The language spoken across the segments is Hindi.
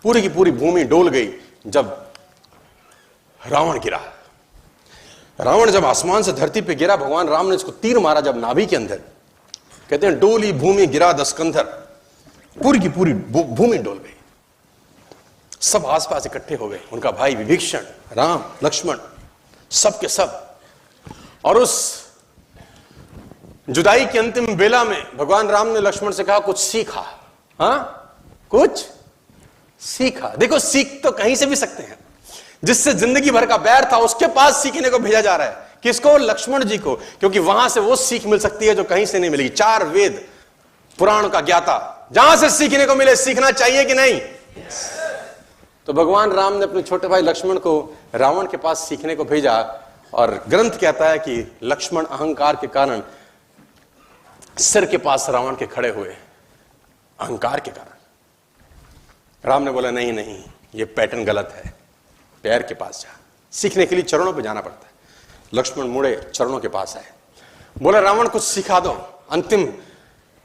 पूरी की पूरी भूमि डोल गई जब रावण गिरा। रावण जब आसमान से धरती पे गिरा, भगवान राम ने इसको तीर मारा जब नाभि के अंदर, कहते हैं डोली भूमि गिरा दस्कंधर, पूरी की पूरी भूमि डोल गई। सब आसपास इकट्ठे हो गए, उनका भाई विभीषण, राम, लक्ष्मण, सब के सब। और उस जुदाई की अंतिम बेला में भगवान राम ने लक्ष्मण से कहा कुछ सीखा। हाँ, कुछ सीखा। देखो, सीख तो कहीं से भी सकते हैं। जिससे जिंदगी भर का बैर था उसके पास सीखने को भेजा जा रहा है। किसको? लक्ष्मण जी को, क्योंकि वहां से वो सीख मिल सकती है जो कहीं से नहीं मिलेगी। 4 वेद पुराण का ज्ञाता, जहां से सीखने को मिले, सीखना चाहिए कि नहीं? तो भगवान राम ने अपने छोटे भाई लक्ष्मण को रावण के पास सीखने को भेजा। और ग्रंथ कहता है कि लक्ष्मण अहंकार के कारण सिर के पास रावण के खड़े हुए, अहंकार के कारण। राम ने बोला नहीं नहीं, ये पैटर्न गलत है, पैर के पास जा। सीखने के लिए चरणों पे जाना पड़ता है। लक्ष्मण मुड़े, चरणों के पास आए, बोला रावण कुछ सिखा दो, अंतिम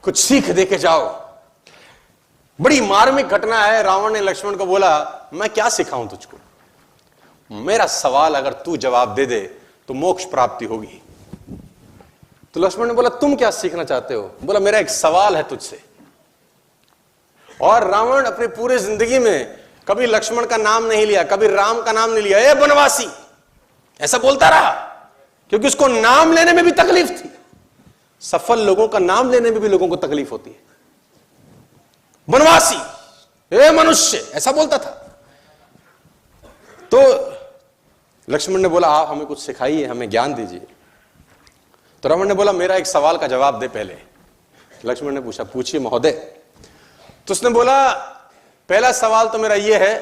कुछ सीख दे के जाओ। बड़ी मार्मिक घटना है। रावण ने लक्ष्मण को बोला मैं क्या सिखाऊं तुझको, मेरा सवाल अगर तू जवाब दे दे तो मोक्ष प्राप्ति होगी। तो लक्ष्मण ने बोला तुम क्या सीखना चाहते हो? बोला मेरा एक सवाल है तुझसे। और रावण अपनी पूरी जिंदगी में कभी लक्ष्मण का नाम नहीं लिया, कभी राम का नाम नहीं लिया। ए बनवासी, ऐसा बोलता रहा, क्योंकि उसको नाम लेने में भी तकलीफ थी। सफल लोगों का नाम लेने में भी लोगों को तकलीफ होती है। बनवासी, ए मनुष्य, ऐसा बोलता था। तो लक्ष्मण ने बोला आप हमें कुछ सिखाइए, हमें ज्ञान दीजिए। तो रावण ने बोला मेरा एक सवाल का जवाब दे पहले। लक्ष्मण ने पूछा पूछिए महोदय। तो उसने बोला पहला सवाल तो मेरा यह है,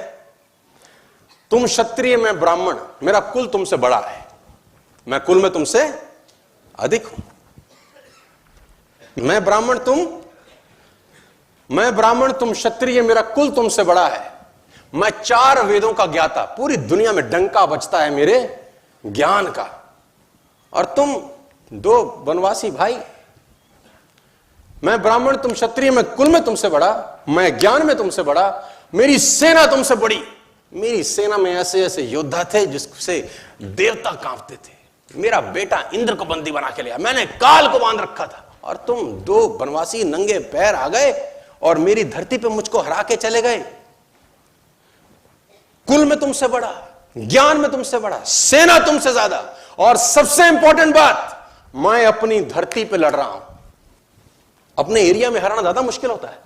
तुम क्षत्रिय, मैं ब्राह्मण, मेरा कुल तुमसे बड़ा है, मैं कुल में तुमसे अधिक हूं। मैं ब्राह्मण, तुम क्षत्रिय, मेरा कुल तुमसे बड़ा है। मैं 4 वेदों का ज्ञाता, पूरी दुनिया में डंका बजता है मेरे ज्ञान का। और तुम 2 वनवासी भाई। मैं ब्राह्मण, तुम क्षत्रिय, मैं कुल में तुमसे बड़ा, मैं ज्ञान में तुमसे बड़ा, मेरी सेना तुमसे बड़ी। मेरी सेना में ऐसे ऐसे योद्धा थे जिससे देवता कांपते थे। मेरा बेटा इंद्र को बंदी बना के लिया, मैंने काल को बांध रखा था। और तुम 2 वनवासी नंगे पैर आ गए और मेरी धरती पे मुझको हरा के चले गए। कुल में तुमसे बड़ा, ज्ञान में तुमसे बड़ा, सेना तुमसे ज्यादा, और सबसे इंपॉर्टेंट बात, मैं अपनी धरती पे लड़ रहा हूं। अपने एरिया में हराना ज्यादा मुश्किल होता है।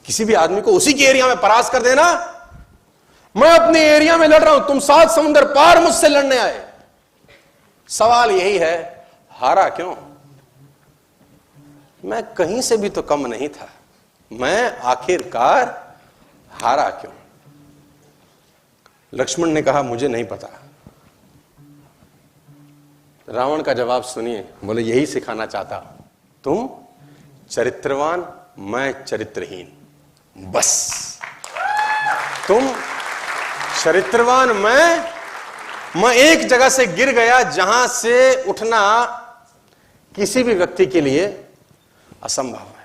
किसी भी आदमी को उसी के एरिया में परास्त कर देना। मैं अपने एरिया में लड़ रहा हूं, तुम 7 समुद्र पार मुझसे लड़ने आए। सवाल यही है, हारा क्यों? मैं कहीं से भी तो कम नहीं था, मैं आखिरकार हारा क्यों? लक्ष्मण ने कहा मुझे नहीं पता। रावण का जवाब सुनिए, बोले यही सिखाना चाहता हूं, तुम चरित्रवान, मैं चरित्रहीन। बस तुम चरित्रवान, मैं एक जगह से गिर गया जहां से उठना किसी भी व्यक्ति के लिए असंभव है।